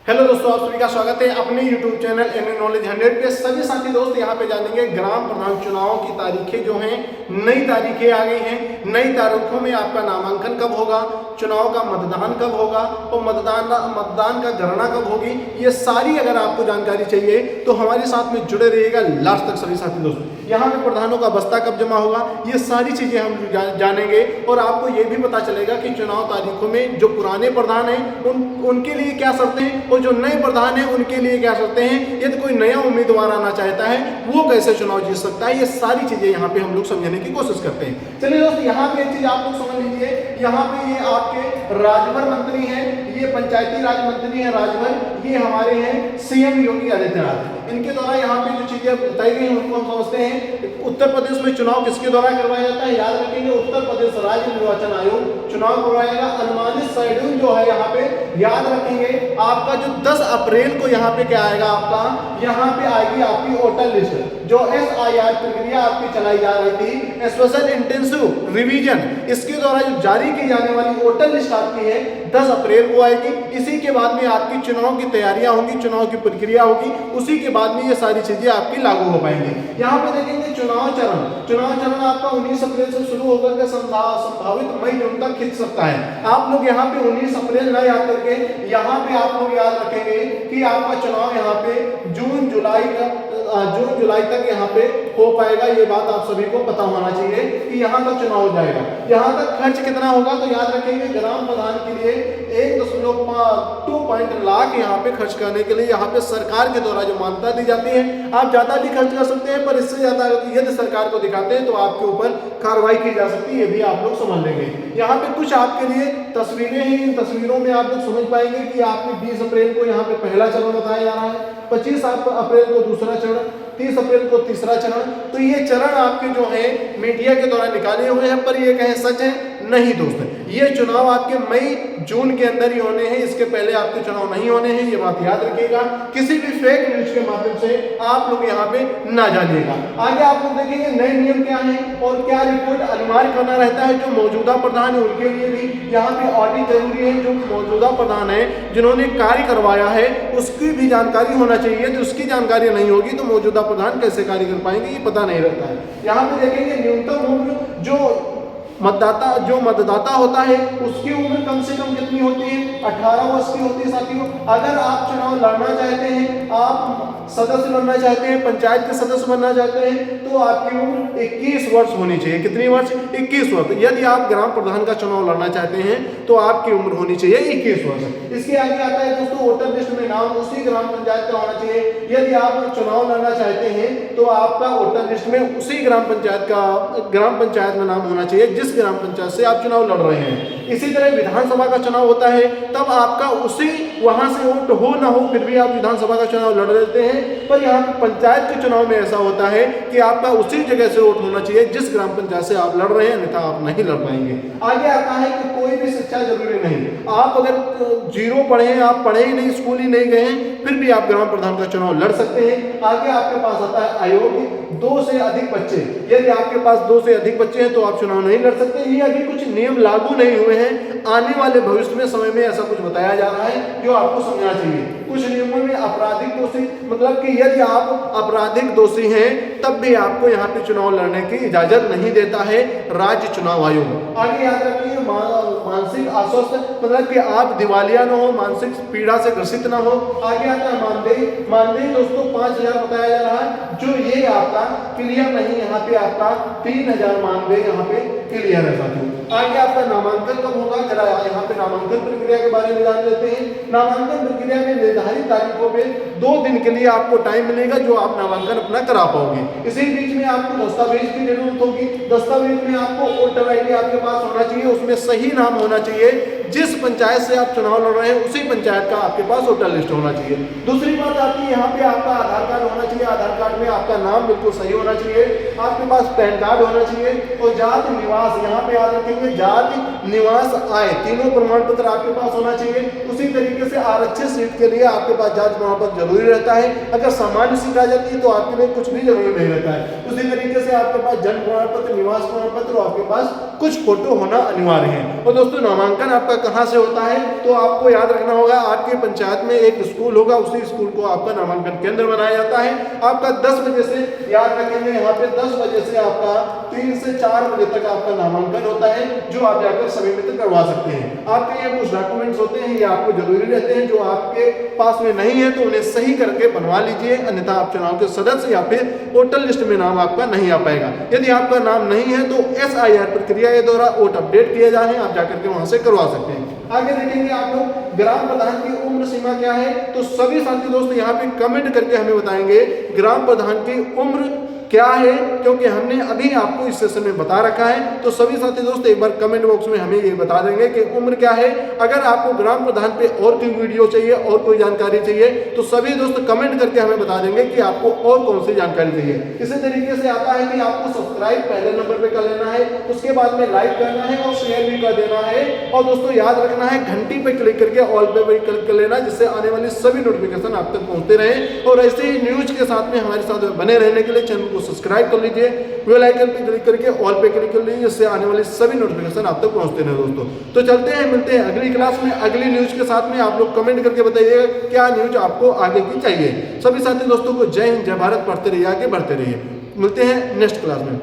Hello दोस्तों, आप सभी का स्वागत है अपने YouTube चैनल एमए नॉलेज 100 पे। सभी साथी दोस्त यहाँ पे जानेंगे ग्राम प्रधान चुनाव की तारीखें जो हैं, नई तारीखें आ गई हैं। नई तारीखों में आपका नामांकन कब होगा, चुनाव का मतदान कब होगा और मतदान का गणना कब होगी, ये सारी अगर आपको जानकारी चाहिए तो हमारे साथ में जुड़े रहिएगा लास्ट तक सभी साथी दोस्त। यहाँ पे प्रधानों का बस्ता कब जमा होगा, ये सारी चीजें हम जानेंगे और आपको ये भी पता चलेगा कि चुनाव तारीखों में जो पुराने प्रधान हैं उनके लिए क्या शर्तें हैं और जो नए प्रधान हैं उनके लिए क्या शर्तें हैं। यदि कोई नया उम्मीदवार आना चाहता है वो कैसे चुनाव जीत सकता है, ये सारी चीजें यहाँ पे हम लोग समझने की कोशिश करते हैं। चलिए दोस्त, यहाँ पे एक चीज आप लोग समझ लीजिए, यहाँ पे ये आपके राजभर मंत्री हैं, ये पंचायती राज मंत्री हैं राजभर, ये हमारे हैं सीएम योगी आदित्यनाथ। इनके द्वारा यहाँ पे जो चीजें बताई गई उनको हम समझते हैं। उत्तर प्रदेश में चुनाव किसके द्वारा करवाया जाता है, याद रखेंगे उत्तर प्रदेश राज्य निर्वाचन आयोग चुनाव करवाएगा। अनुमानित शेड्यूल जो है यहाँ पे याद रखेंगे, आपका जो 10 अप्रैल को यहाँ पे क्या आएगा, आपका यहाँ पे आएगी आपकी वोटर लिस्ट। जो SIR प्रक्रिया आपकी चलाई जा रही थी, स्पेशल इंटेंसिव रिवीजन, इसके द्वारा जो जारी की जाने वाली वोटर लिस्ट आपकी है 10 अप्रैल को आएगी। इसी के बाद में आपकी चुनाव की तैयारियां होंगी, चुनाव की प्रक्रिया होगी, उसी के बाद में ये सारी चीजें आपकी लागू हो पाएंगी। यहाँ पे देखेंगे चुनाव चरण आपका 19 अप्रैल से शुरू होकर के संभावित मई जून तक खिंच सकता है। आप लोग यहाँ पे 19 अप्रैल ना याद करके यहाँ पे आप लोग याद रखेंगे कि आपका चुनाव यहाँ पे जून जुलाई तक यहाँ पे हो पाएगा। ये बात आप सभी को पता होना चाहिए कि यहाँ तक चुनाव हो जाएगा। यहाँ तक खर्च कितना होगा तो याद रखेंगे ग्राम प्रधान के लिए 1.2 लाख यहाँ पे खर्च करने के लिए यहाँ पे सरकार के द्वारा जो मान्यता दी जाती है। आप ज्यादा भी खर्च कर सकते हैं, पर इससे ज्यादा यदि सरकार को दिखाते हैं तो आपके ऊपर कार्रवाई की जा सकती है, ये भी आप लोग समझ लेंगे। यहाँ पे कुछ आपके लिए तस्वीरें हैं, इन तस्वीरों में आप लोग समझ पाएंगे कि आपके 20 अप्रैल को यहाँ पे पहला चरण बताया जा रहा है, 25 अप्रैल को दूसरा चरण, 30 अप्रैल को तीसरा चरण। तो ये चरण आपके जो है मीडिया के द्वारा निकाले हुए हैं, पर ये कहें सच है नहीं दोस्त, ये चुनाव आपके मई जून के अंदर ही होने हैं, इसके पहले आपके चुनाव नहीं होने हैं, ये बात याद रखिएगा। किसी भी फेक न्यूज के माध्यम से आप लोग यहाँ पे ना जानिएगा। आगे आप लोग देखेंगे नए नियम क्या है और क्या रिपोर्ट अनिवार्य करना रहता है। जो मौजूदा प्रधान है उनके लिए भी यहाँ पे ऑडिट जरूरी है। जो मौजूदा प्रधान है जिन्होंने कार्य करवाया है उसकी भी जानकारी होना चाहिए। जो उसकी जानकारी नहीं होगी तो मौजूदा प्रधान कैसे कार्य कर पाएंगे, ये पता नहीं रहता है। यहाँ पे देखेंगे न्यूनतम उम्र जो मतदाता होता है उसकी उम्र कम से कम कितनी होती है, 18 वर्ष की होती है साथियों। अगर आप चुनाव लड़ना चाहते हैं, आप सदस्य बनना चाहते हैं, पंचायत के सदस्य बनना चाहते हैं, तो आपकी उम्र 21 वर्ष होनी चाहिए। कितनी वर्ष, 21 वर्ष। यदि आप ग्राम प्रधान का चुनाव लड़ना चाहते हैं तो आपकी उम्र होनी चाहिए 21 वर्ष। इसके आगे आता है दोस्तों वोटर लिस्ट में नाम उसी ग्राम पंचायत का होना चाहिए। यदि आप चुनाव लड़ना चाहते हैं तो आपका वोटर लिस्ट में उसी ग्राम पंचायत में नाम होना चाहिए जिस ग्राम पंचायत से आप चुनाव लड़ रहे हैं। इसी तरह विधानसभा का चुनाव होता है, तब आपका उसी वहां से वोट हो ना हो फिर भी आप विधानसभा का चुनाव लड़ लेते हैं। पर यहाँ पे पंचायत के चुनाव में ऐसा होता है कि आपका उसी जगह से वोट होना चाहिए जिस ग्राम पंचायत से आप लड़ रहे हैं, अन्यथा आप नहीं लड़ पाएंगे। आगे आता है कि कोई भी शिक्षा जरूरी नहीं। आप अगर जीरो पढ़े हैं, आप पढ़े ही नहीं, स्कूल ही नहीं गए हैं, फिर भी आप ग्राम प्रधान का चुनाव लड़ सकते हैं। आगे आपके पास आता है आयोग, 2 से अधिक बच्चे। यदि आपके पास 2 से अधिक बच्चे हैं तो आप चुनाव नहीं लड़ सकते। ये अभी कुछ नियम लागू नहीं हुए हैं, आने वाले भविष्य में समय में ऐसा कुछ बताया जा रहा है जो आपको समझना चाहिए। कुछ नियमों में आपराधिक दोषी, मतलब कि यदि आप आपराधिक दोषी हैं तब भी आपको यहाँ पे चुनाव लड़ने की इजाजत नहीं देता है राज्य चुनाव आयोग। आगे याद रखिए मानसिक अस्वस्थ, मतलब कि आप दिवालिया ना हो, मानसिक पीड़ा से ग्रसित ना हो। आगे आता है मानदेय दोस्तों 5000 बताया जा रहा है, जो ये आपका क्लियर नहीं, यहाँ पे आपका 3000 मानदेय यहाँ पे क्लियर है साथियों। आगे आपका नामांकन कब होगा, जरा यहाँ पे नामांकन प्रक्रिया के बारे में जान लेते हैं। नामांकन प्रक्रिया में निर्धारित तारीखों पे 2 दिन के लिए आपको टाइम मिलेगा जो आप नामांकन अपना करा पाओगे। इसी बीच में आपको दस्तावेज की जरूरत होगी। दस्तावेज में आपको वोटर ID आपके पास होना चाहिए, उसमें सही नाम होना चाहिए। जिस पंचायत से आप चुनाव लड़ रहे हैं उसी पंचायत का आपके पास वोटर लिस्ट होना चाहिए। दूसरी बात आती है यहाँ पे आपका आधार कार्ड होना चाहिए। आधार कार्ड में आपका नाम बिल्कुल सही होना चाहिए। आपके पास पैन कार्ड होना चाहिए और जाति निवास, यहाँ पे याद रखेंगे जाति निवास आय, तीनों प्रमाण पत्र आपके पास होना चाहिए। उसी तरीके से आरक्षित सीट के लिए आपके पास जाति प्रमाण पत्र जरूरी रहता है। अगर सामान्य सीट आ जाती है तो आपके लिए कुछ भी जरूरी नहीं रहता है। उसी तरीके से आपके पास जन्म प्रमाण पत्र, निवास प्रमाण पत्र और आपके पास कुछ फोटो होना अनिवार्य है। और दोस्तों नामांकन आपका कहाँ से होता है, तो आपको याद रखना होगा आपके पंचायत में एक स्कूल होगा, उसी स्कूल को आपका नामांकन केंद्र बनाया जाता है। आपका 10 बजे से, याद रखेंगे यहाँ पे 10 बजे से आपका 3 से 4 बजे तक आपका नामांकन होता है, जो आप जाकर सबमिट करवा सकते हैं। आपके ये कुछ डॉक्यूमेंट्स होते हैं, ये आपको जरूरी रहते हैं, जो आपके पास में नहीं है तो उन्हें सही करके बनवा लीजिए, अन्यथा आप चुनाव के सदस्य या फिर वोटर लिस्ट में नाम आपका नहीं आ पाएगा। यदि आपका नाम नहीं है तो SIR प्रक्रिया के द्वारा वोट अपडेट किए जा रहे हैं, आप जाकर के वहां से करवा सकते हैं। आगे देखेंगे आप लोग ग्राम प्रधान की उम्र सीमा क्या है, तो सभी साथी दोस्त यहाँ पे कमेंट करके हमें बताएंगे ग्राम प्रधान की उम्र क्या है, क्योंकि हमने अभी आपको इस सेशन में बता रखा है। तो सभी साथी दोस्त एक बार कमेंट बॉक्स में हमें ये बता देंगे कि उम्र क्या है। अगर आपको ग्राम प्रधान पे और कोई वीडियो चाहिए और कोई जानकारी चाहिए तो सभी दोस्त कमेंट करके हमें बता देंगे कि आपको और कौन सी जानकारी चाहिए। इसी तरीके से आता है कि आपको सब्सक्राइब पहले नंबर पे कर लेना है, उसके बाद में लाइक करना है और शेयर भी कर देना है, और दोस्तों याद रखना है घंटी पे क्लिक करके ऑल पे भी क्लिक कर लेना, जिससे आने वाली सभी नोटिफिकेशन आप तक पहुंचते रहे। और ऐसे ही न्यूज के साथ में हमारे साथ बने रहने के लिए चैनल को सब्सक्राइब कर लीजिए, बेल आइकन पे क्लिक करके ऑल पे क्लिक कर लीजिए, जिससे आने वाली सभी नोटिफिकेशन आप तक पहुंचते रहे दोस्तों। तो चलते हैं, मिलते हैं अगली क्लास में अगली न्यूज के साथ में। आप लोग कमेंट करके बताइएगा क्या न्यूज आपको आगे की चाहिए। सभी साथी दोस्तों को जय हिंद, जय भारत, पढ़ते रहिए, आगे बढ़ते रहिए। मिलते हैं नेक्स्ट क्लास में।